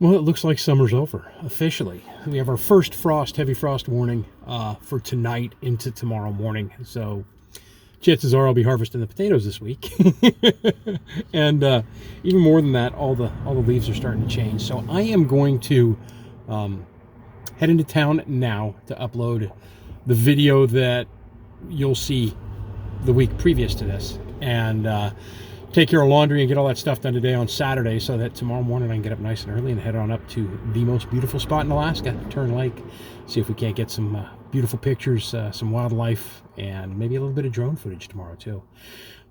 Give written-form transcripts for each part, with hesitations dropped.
Well, it looks like summer's over, officially. We have our first heavy frost warning for tonight into tomorrow morning. So chances are I'll be harvesting the potatoes this week. And even more than that, all the leaves are starting to change. So I am going to head into town now to upload the video that you'll see the week previous to this. And take care of laundry and get all that stuff done today on Saturday so that tomorrow morning I can get up nice and early and head on up to the most beautiful spot in Alaska, Turn Lake. See if we can't get some beautiful pictures, some wildlife, and maybe a little bit of drone footage tomorrow too.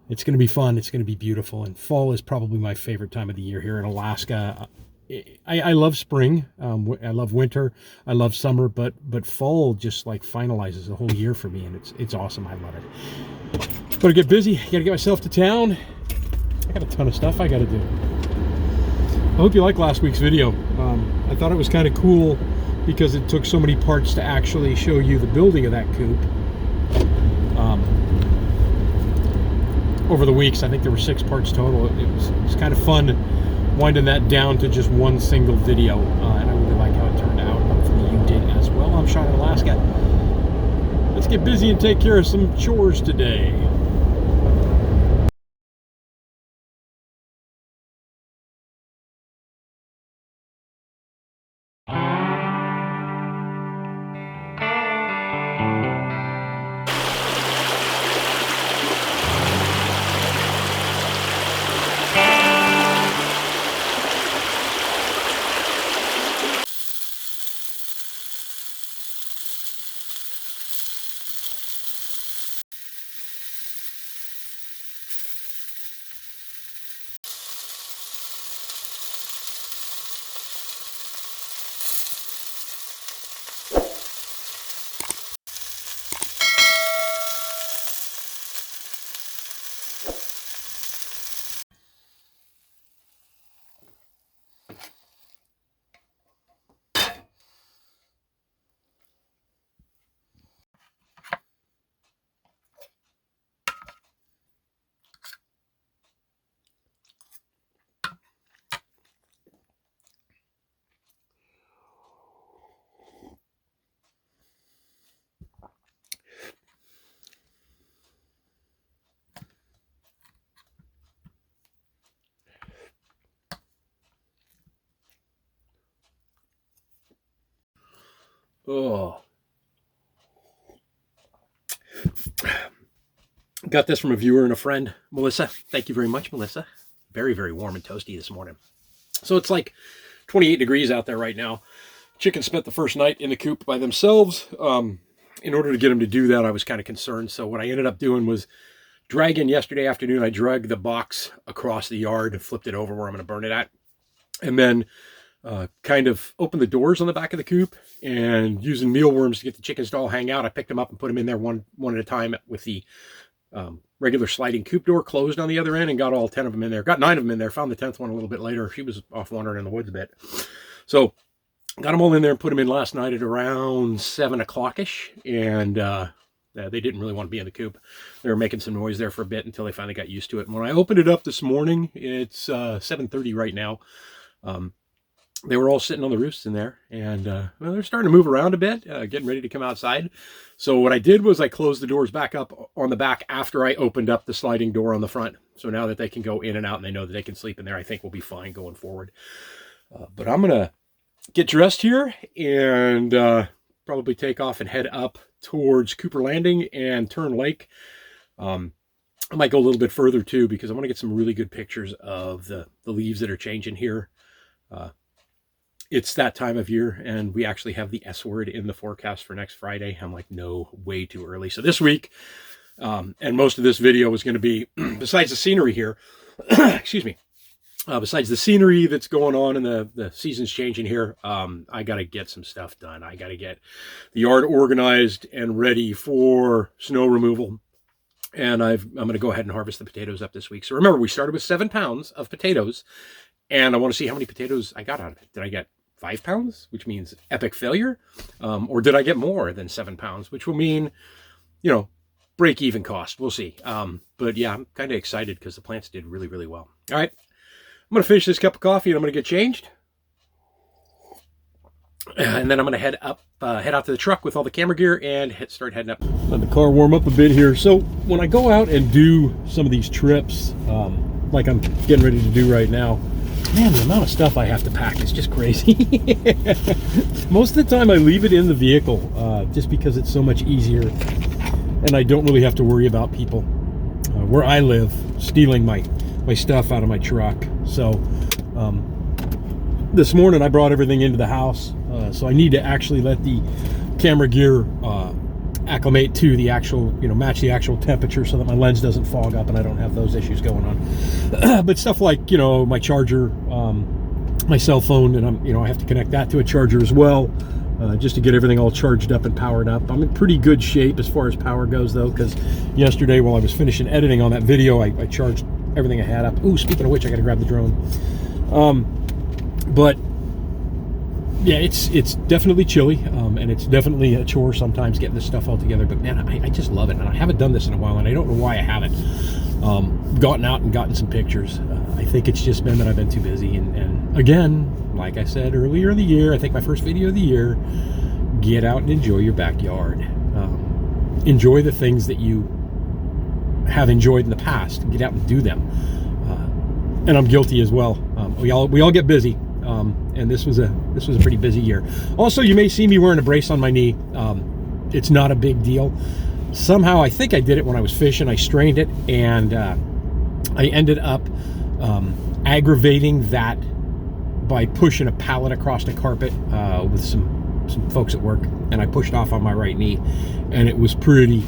It's going to be fun. It's going to be beautiful. And fall is probably my favorite time of the year here in Alaska. I love spring. I love winter. I love summer, but fall just like finalizes the whole year for me, and it's awesome. I love it. Gotta get busy. Gotta get myself to town. I got a ton of stuff I got to do. I hope you liked last week's video. I thought it was kind of cool because it took so many parts to actually show you the building of that coop. Over the weeks, I think there were 6 parts total. It was kind of fun winding that down to just one single video, and I really like how it turned out. Hopefully you did as well. I'm Sean in Alaska. Let's get busy and take care of some chores today. Oh, got this from a viewer and a friend, Melissa. Thank you very much, Melissa. Very, very warm and toasty this morning. So it's like 28 degrees out there right now. Chickens spent the first night in the coop by themselves. In order to get them to do that, I was kind of concerned. So what I ended up doing was dragging yesterday afternoon. I dragged the box across the yard and flipped it over where I'm going to burn it at. And then kind of opened the doors on the back of the coop, and using mealworms to get the chickens to all hang out, I picked them up and put them in there one at a time with the regular sliding coop door closed on the other end, and got all 10 of them in there. Got 9 of them in there. Found the 10th one a little bit later. She was off wandering in the woods a bit. So got them all in there and put them in last night at around 7 o'clock-ish, and they didn't really want to be in the coop. They were making some noise there for a bit until they finally got used to it. And when I opened it up this morning, it's 7:30 right now. They were all sitting on the roosts in there, and well, they're starting to move around a bit, getting ready to come outside. So what I did was I closed the doors back up on the back after I opened up the sliding door on the front. So now that they can go in and out and they know that they can sleep in there, I think we'll be fine going forward. But I'm going to get dressed here and probably take off and head up towards Cooper Landing and Turn Lake. I might go a little bit further too, because I want to get some really good pictures of the leaves that are changing here. It's that time of year, and we actually have the S word in the forecast for next Friday. I'm like, no, way too early. So this week, and most of this video is going to be, besides the scenery here, excuse me, besides the scenery that's going on and the seasons changing here, I got to get some stuff done. I got to get the yard organized and ready for snow removal. And I'm going to go ahead and harvest the potatoes up this week. So remember, we started with 7 pounds of potatoes, and I want to see how many potatoes I got out of it. Did I get 5 pounds, which means epic failure? Or did I get more than 7 pounds, which will mean, break even cost? We'll see. But yeah, I'm kind of excited because the plants did really, really well. All right. I'm going to finish this cup of coffee and I'm going to get changed. And then I'm going to head out to the truck with all the camera gear and start heading up. Let the car warm up a bit here. So when I go out and do some of these trips, like I'm getting ready to do right now, man, the amount of stuff I have to pack is just crazy. Most of the time I leave it in the vehicle just because it's so much easier, and I don't really have to worry about people where I live stealing my stuff out of my truck. So this morning I brought everything into the house, so I need to actually let the camera gear acclimate to the actual, match the actual temperature so that my lens doesn't fog up and I don't have those issues going on. But stuff like, my charger, my cell phone, and I have to connect that to a charger as well, just to get everything all charged up and powered up. I'm in pretty good shape as far as power goes, though, because yesterday while I was finishing editing on that video, I charged everything I had up. Ooh, speaking of which, I got to grab the drone. But yeah, it's definitely chilly, and it's definitely a chore sometimes getting this stuff all together. But man, I just love it, and I haven't done this in a while, and I don't know why I haven't gotten out and gotten some pictures. I think it's just been that I've been too busy, and again, like I said earlier in the year, I think my first video of the year, get out and enjoy your backyard. Enjoy the things that you have enjoyed in the past. Get out and do them. And I'm guilty as well. We all get busy. And this was a pretty busy year. Also, you may see me wearing a brace on my knee. It's not a big deal. Somehow, I think I did it when I was fishing. I strained it, and I ended up aggravating that by pushing a pallet across the carpet with some folks at work, and I pushed off on my right knee, and it was pretty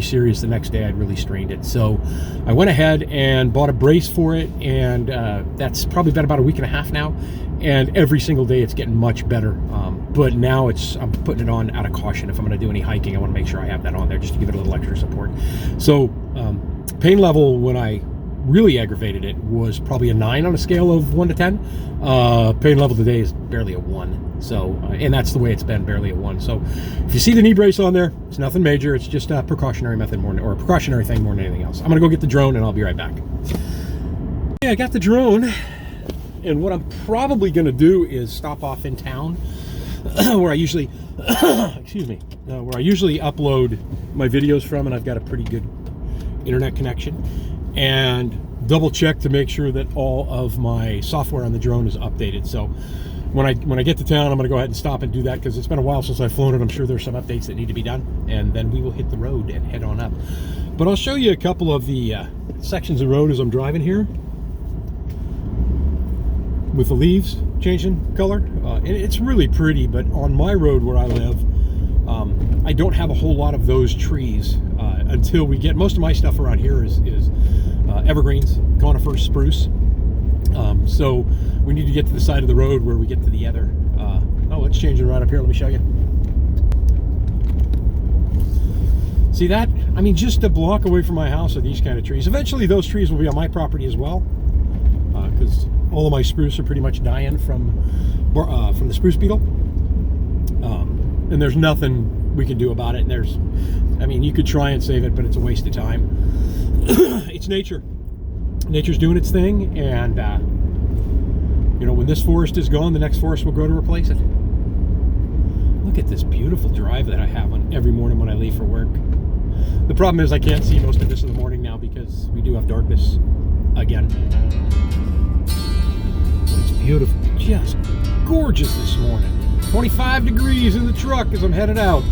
serious. The next day I'd really strained it, so I went ahead and bought a brace for it, and that's probably been about a week and a half now, and every single day it's getting much better. But now I'm putting it on out of caution. If I'm going to do any hiking, I want to make sure I have that on there just to give it a little extra support. So pain level when I really aggravated it was probably a 9 on a scale of 1 to 10. Pain level today is barely a 1. So, and that's the way it's been, barely a 1. So if you see the knee brace on there, it's nothing major. It's just a precautionary method or a precautionary thing more than anything else. I'm going to go get the drone and I'll be right back. Yeah, I got the drone, and what I'm probably going to do is stop off in town where I usually, where I usually upload my videos from, and I've got a pretty good internet connection, and double check to make sure that all of my software on the drone is updated. So when I get to town, I'm going to go ahead and stop and do that, because it's been a while since I've flown it. I'm sure there's some updates that need to be done, and then we will hit the road and head on up. But I'll show you a couple of the sections of road as I'm driving here, with the leaves changing color. And it's really pretty, but on my road where I live, I don't have a whole lot of those trees until we get, most of my stuff around here is evergreens, conifer, spruce. So we need to get to the side of the road where we get to the other. Oh, it's changing right up here. Let me show you. See that? I mean, just a block away from my house are these kind of trees. Eventually those trees will be on my property as well, because all of my spruce are pretty much dying from the spruce beetle. And there's nothing we can do about it. And I mean, you could try and save it, but it's a waste of time. It's nature. Nature's doing its thing, and when this forest is gone, the next forest will grow to replace it. Look at this beautiful drive that I have on every morning when I leave for work. The problem is I can't see most of this in the morning now because we do have darkness again. It's beautiful, just gorgeous this morning. 25 degrees in the truck as I'm headed out.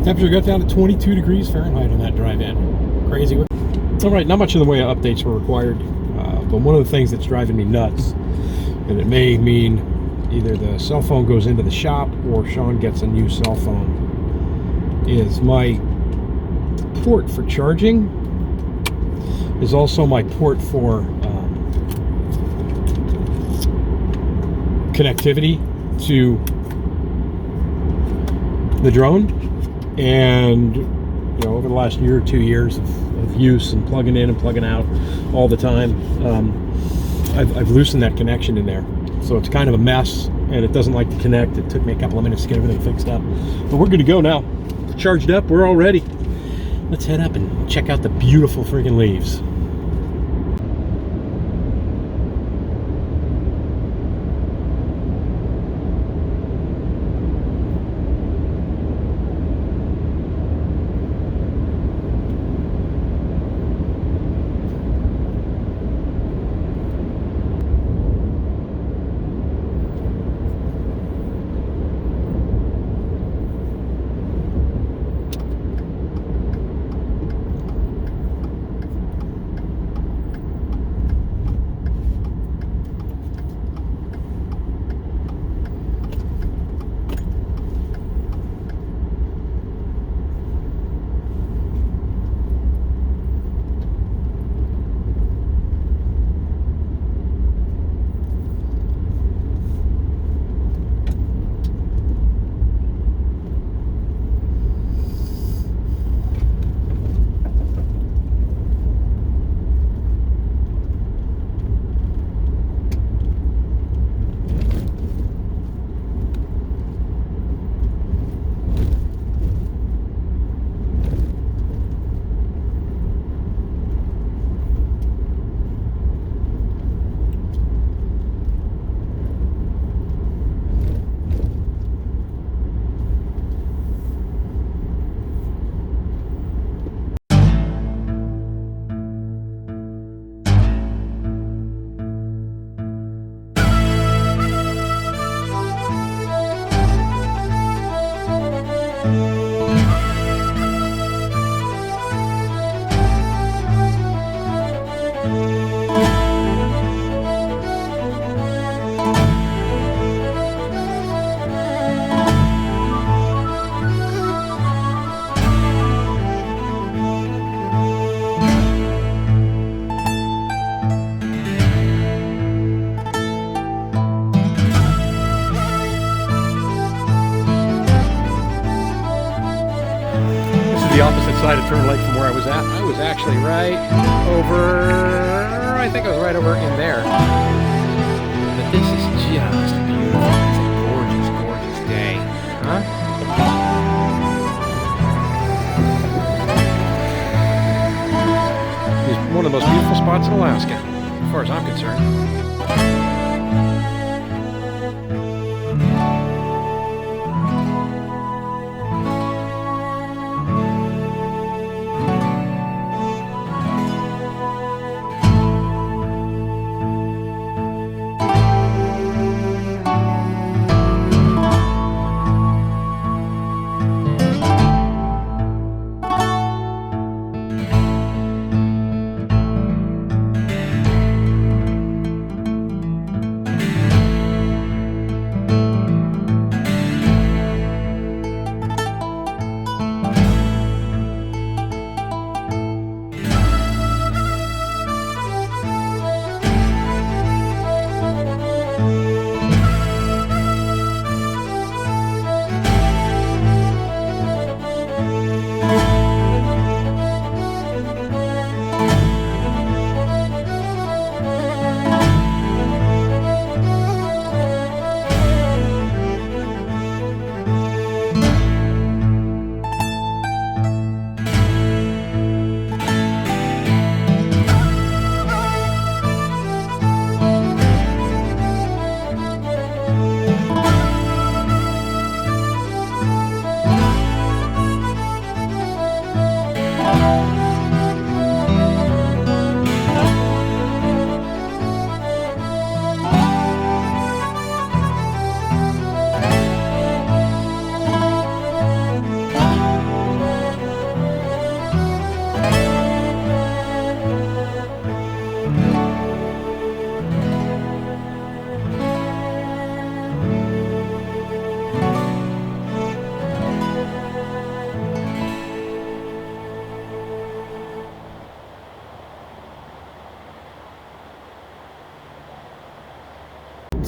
Temperature got down to 22 degrees Fahrenheit on that drive in. Crazy. All right, not much in the way of updates were required, but one of the things that's driving me nuts, and it may mean either the cell phone goes into the shop or Sean gets a new cell phone, is my port for charging is also my port for connectivity to the drone. And you know, over the last year or 2 years of use and plugging in and plugging out all the time, I've loosened that connection in there, so it's kind of a mess and it doesn't like to connect. It took me a couple of minutes to get everything fixed up, but we're good to go now. Charged up, we're all ready. Let's head up and check out the beautiful freaking leaves. The opposite side of Turn Lake from where I was at. I was actually right over, I think I was right over in there. But this is just beautiful. It's a gorgeous, gorgeous day. Huh? It's one of the most beautiful spots in Alaska, as far as I'm concerned.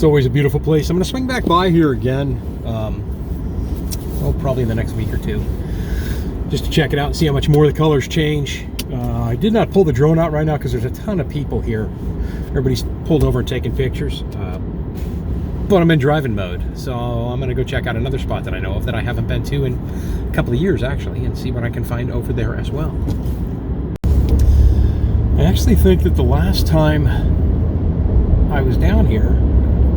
It's always a beautiful place. I'm going to swing back by here again, probably in the next week or two, just to check it out and see how much more the colors change. I did not pull the drone out right now because there's a ton of people here. Everybody's pulled over and taking pictures. But I'm in driving mode, so I'm going to go check out another spot that I know of that I haven't been to in a couple of years, actually, and see what I can find over there as well. I actually think that the last time I was down here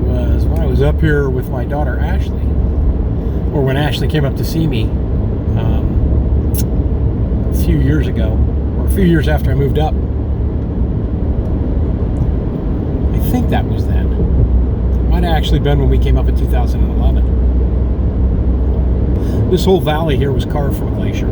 was when I was up here with my daughter Ashley, or when Ashley came up to see me a few years ago, or a few years after I moved up. I think that was then. It might have actually been when we came up in 2011. This whole valley here was carved from a glacier.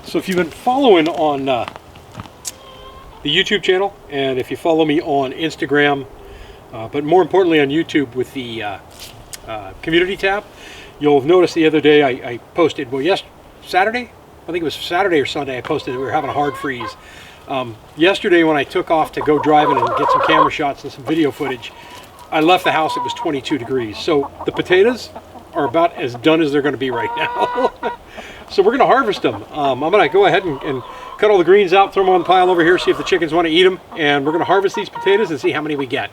So if you've been following on the YouTube channel, and if you follow me on Instagram, but more importantly on YouTube with the community tab, you'll have noticed the other day I posted, well, Saturday? I think it was Saturday or Sunday I posted that we were having a hard freeze. Yesterday when I took off to go driving and get some camera shots and some video footage, I left the house, it was 22 degrees. So the potatoes are about as done as they're going to be right now. So we're going to harvest them. I'm going to go ahead and cut all the greens out, throw them on the pile over here, see if the chickens want to eat them, and we're going to harvest these potatoes and see how many we get.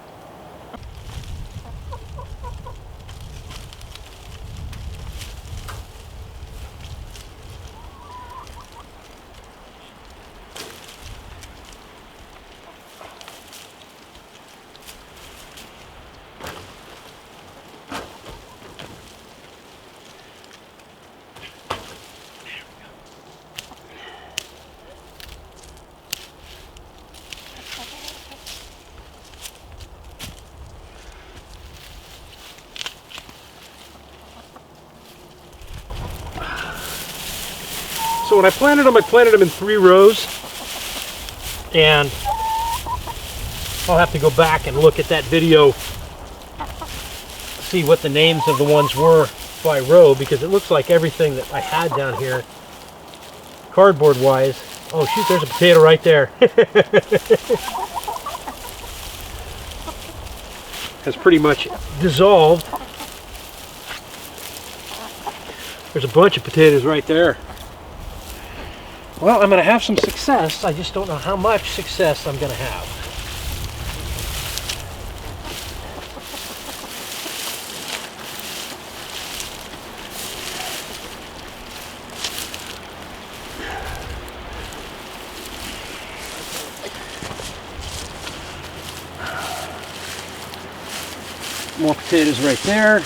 So when I planted them in 3 rows, and I'll have to go back and look at that video, see what the names of the ones were by row, because it looks like everything that I had down here, cardboard wise. Oh shoot, there's a potato right there. Has pretty much dissolved. There's a bunch of potatoes right there. Well, I'm going to have some success. I just don't know how much success I'm going to have. More potatoes right there.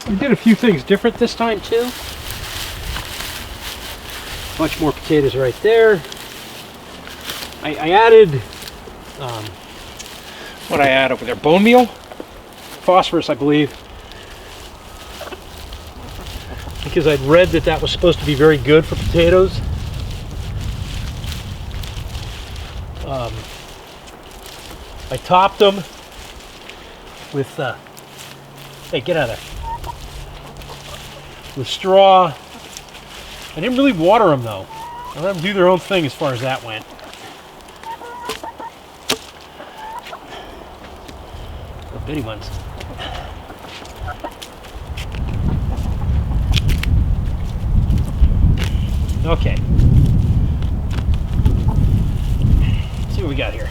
We did a few things different this time too. Much more potatoes right there. I added, what I add over there? Bone meal? Phosphorus, I believe. Because I'd read that that was supposed to be very good for potatoes. I topped them with, hey, get out of there. With straw. I didn't really water them though. I let them do their own thing as far as that went. The bitty ones. Okay. Let's see what we got here.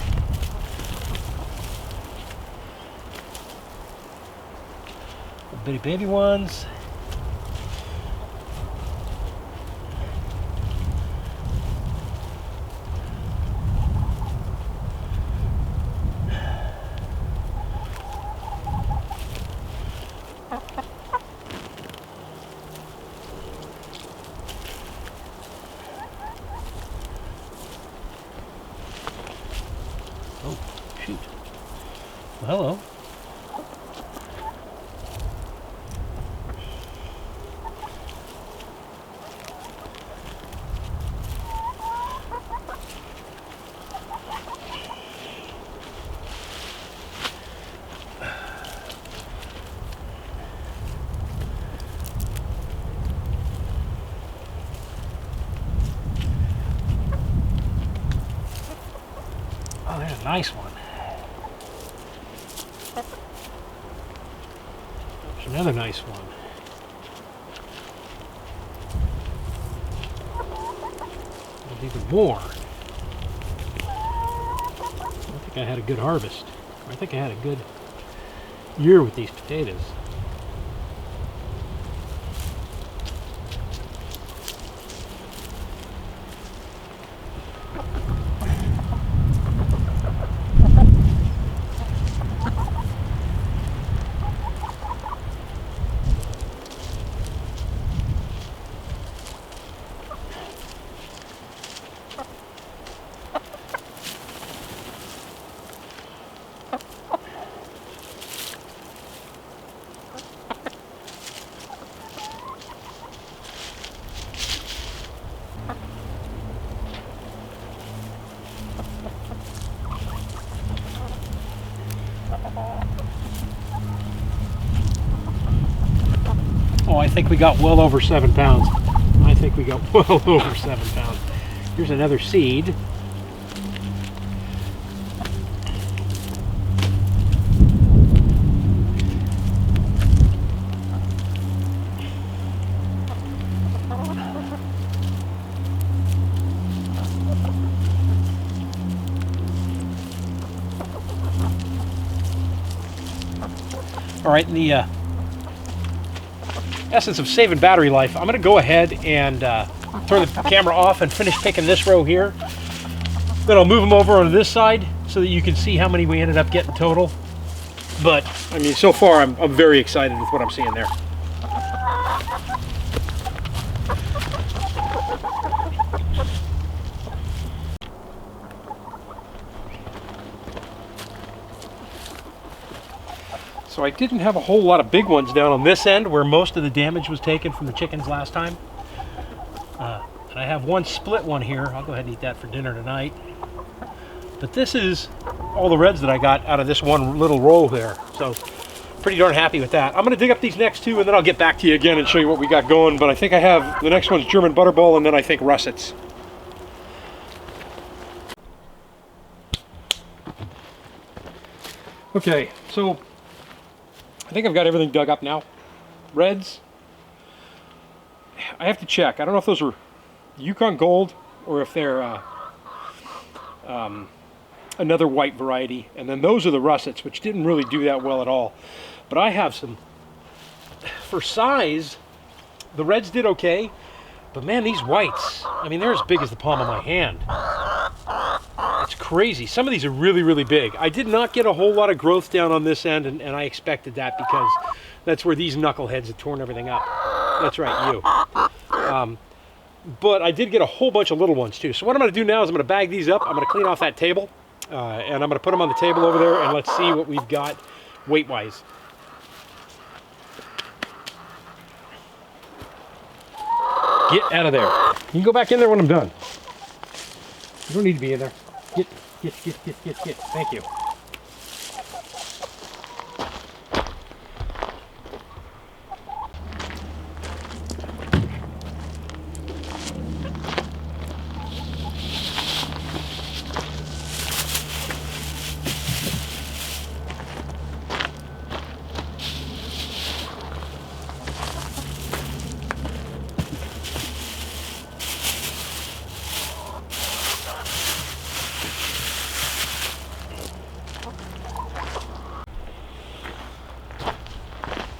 The bitty baby ones. Oh, shoot. Well, hello. Oh, there's a nice one. There's another nice one. There's even more. I think I had a good harvest. I think I had a good year with these potatoes. Oh, I think we got well over 7 pounds. I think we got well over 7 pounds. Here's another seed. All right, in the essence of saving battery life, I'm going to go ahead and turn the camera off and finish picking this row here. Then I'll move them over on this side so that you can see how many we ended up getting total. But, I mean, so far I'm very excited with what I'm seeing there. So I didn't have a whole lot of big ones down on this end where most of the damage was taken from the chickens last time. And I have one split one here. I'll go ahead and eat that for dinner tonight. But this is all the reds that I got out of this one little row there. So pretty darn happy with that. I'm going to dig up these next two and then I'll get back to you again and show you what we got going. But I think I have, the next one's German Butterball and then I think russets. Okay, so I think I've got everything dug up now. Reds, I have to check. I don't know if those are Yukon Gold or if they're another white variety. And then those are the russets, which didn't really do that well at all. But I have some, for size, the reds did okay. But man, these whites, I mean, they're as big as the palm of my hand. It's crazy. Some of these are really, really big. I did not get a whole lot of growth down on this end, and I expected that because that's where these knuckleheads had torn everything up. That's right, you. But I did get a whole bunch of little ones too. So what I'm going to do now is I'm going to bag these up. I'm going to clean off that table, and I'm going to put them on the table over there, and let's see what we've got weight-wise. Get out of there. You can go back in there when I'm done. You don't need to be in there. Get. Thank you.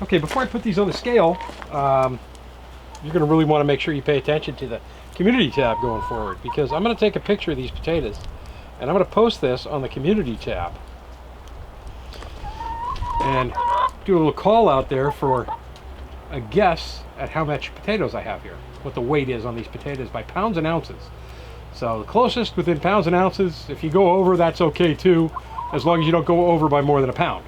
Okay, before I put these on the scale, you're going to really want to make sure you pay attention to the community tab going forward, because I'm going to take a picture of these potatoes and I'm going to post this on the community tab and do a little call out there for a guess at how much potatoes I have here, what the weight is on these potatoes by pounds and ounces. So the closest within pounds and ounces, if you go over, that's okay too, as long as you don't go over by more than a pound.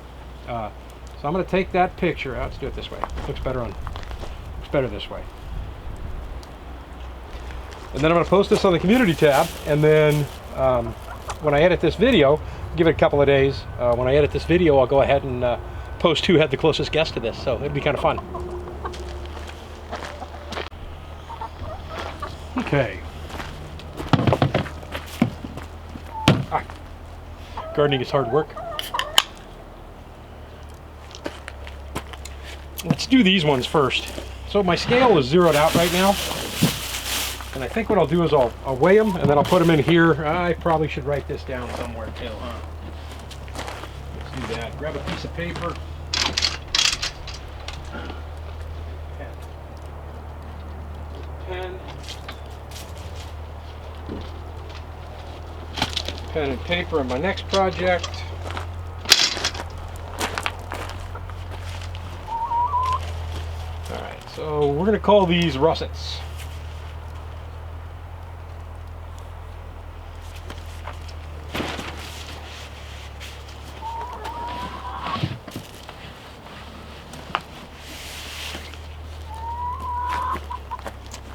So I'm going to take that picture. Let's do it this way. Looks better this way. And then I'm going to post this on the community tab. And then when I edit this video, give it a couple of days. When I edit this video, I'll go ahead and post who had the closest guess to this. So it'll be kind of fun. Okay. Gardening is hard work. Let's do these ones first. So my scale is zeroed out right now. And I think what I'll do is I'll weigh them and then I'll put them in here. I probably should write this down somewhere too, huh? Let's do that. Grab a piece of paper. Pen and paper on my next project. Alright, so we're going to call these russets.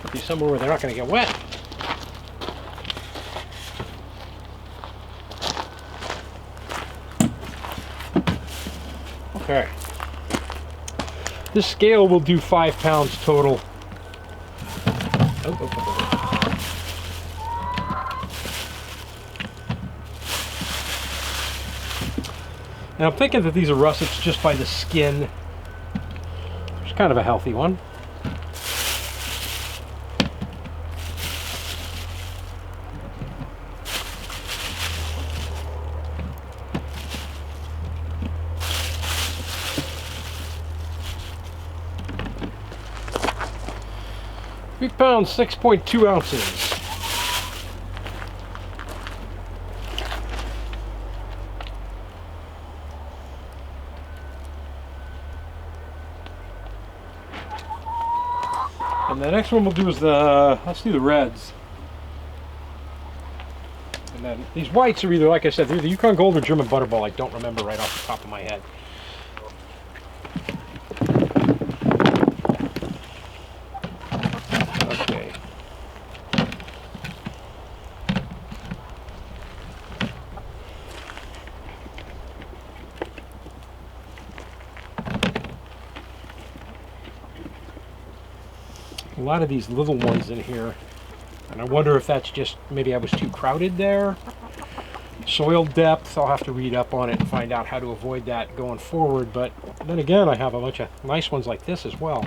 Put these somewhere where they're not going to get wet. Okay. This scale will do 5 pounds total. Now I'm thinking that these are russets just by the skin. It's kind of a healthy one. Pounds, 6.2 ounces. And the next one we'll do is let's do the reds. And then these whites are either, like I said, they're the Yukon Gold or German Butterball. I don't remember right off the top of my head. lot of these little ones in here. And I wonder if that's just, maybe I was too crowded there. Soil depth, I'll have to read up on it and find out how to avoid that going forward. But then again, I have a bunch of nice ones like this as well.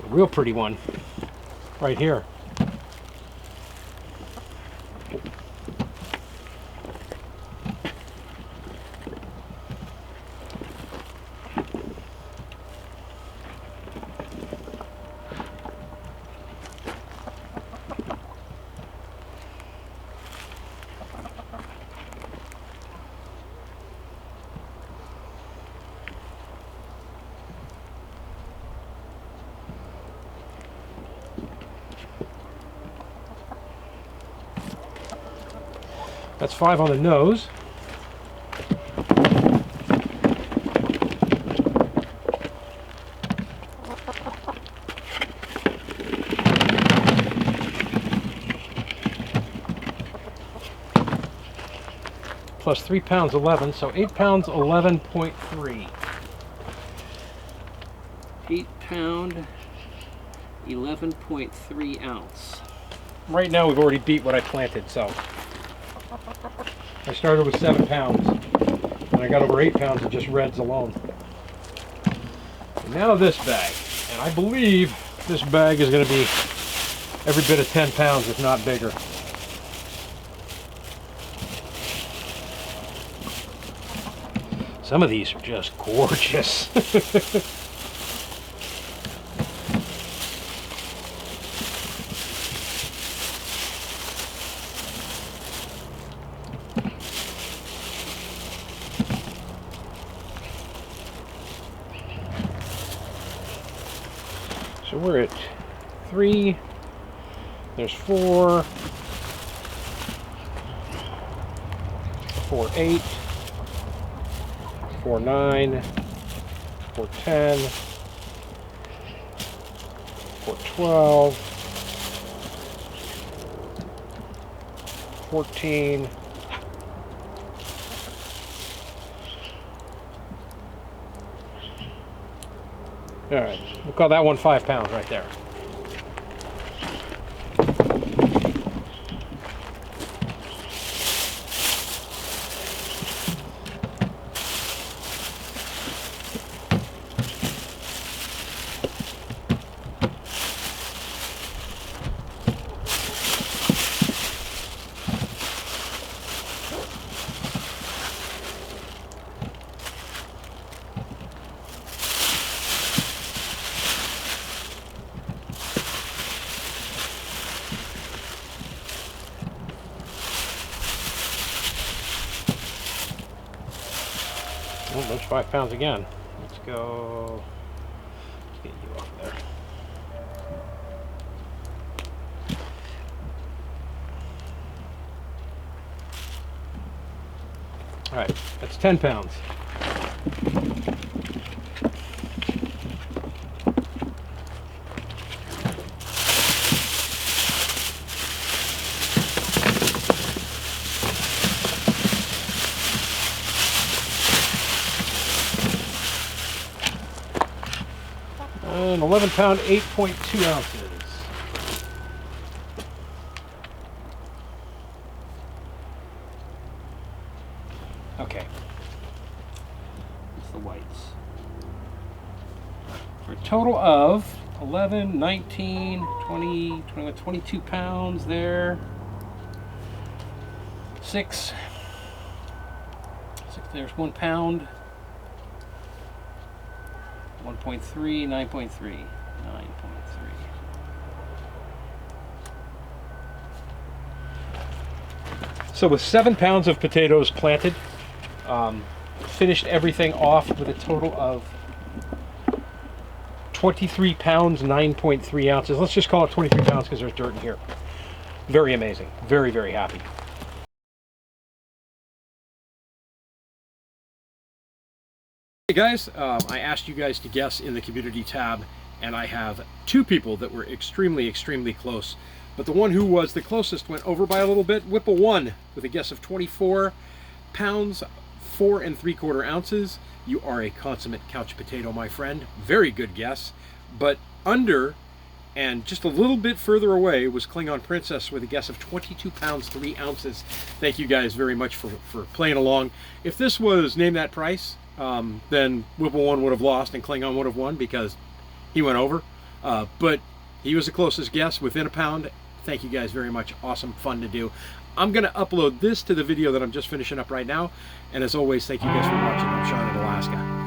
A real pretty one right here. That's 5 on the nose. Plus 3 pounds 11, so 8 pounds 11.3. 8 pound 11.3 ounce. Right now we've already beat what I planted, so I started with 7 pounds and I got over 8 pounds of just reds alone. And now this bag, and I believe this bag is going to be every bit of 10 pounds, if not bigger. Some of these are just gorgeous. So we're at 3, there's 4, 4, 8, 4, 9, 4, 10, 4, 12, 14, all right, we'll call that one 5 pounds right there. Oh, there's 5 pounds again. Let's go. Let's get you off there. All right, that's 10 pounds. And 11 pound, 8.2 ounces. Okay. That's the whites. For a total of 11, 19, 20, 21, 22 pounds there. 6. There's 1 pound. 1.3, 9.3, 9.3. So with 7 pounds of potatoes planted, finished everything off with a total of 23 pounds, 9.3 ounces. Let's just call it 23 pounds because there's dirt in here. Very amazing. Very, very happy. Hey guys, I asked you guys to guess in the community tab, and I have 2 people that were extremely, extremely close. But the one who was the closest went over by a little bit. Whipple won with a guess of 24 pounds, 4 3/4 ounces. You are a consummate couch potato, my friend. Very good guess. But under And just a little bit further away was Klingon Princess with a guess of 22 pounds, 3 ounces. Thank you guys very much for playing along. If this was Name That Price, then Whipple One would have lost and Klingon would have won because he went over. But he was the closest guess within a pound. Thank you guys very much. Awesome, fun to do. I'm going to upload this to the video that I'm just finishing up right now. And as always, thank you guys for watching. I'm Sean in Alaska.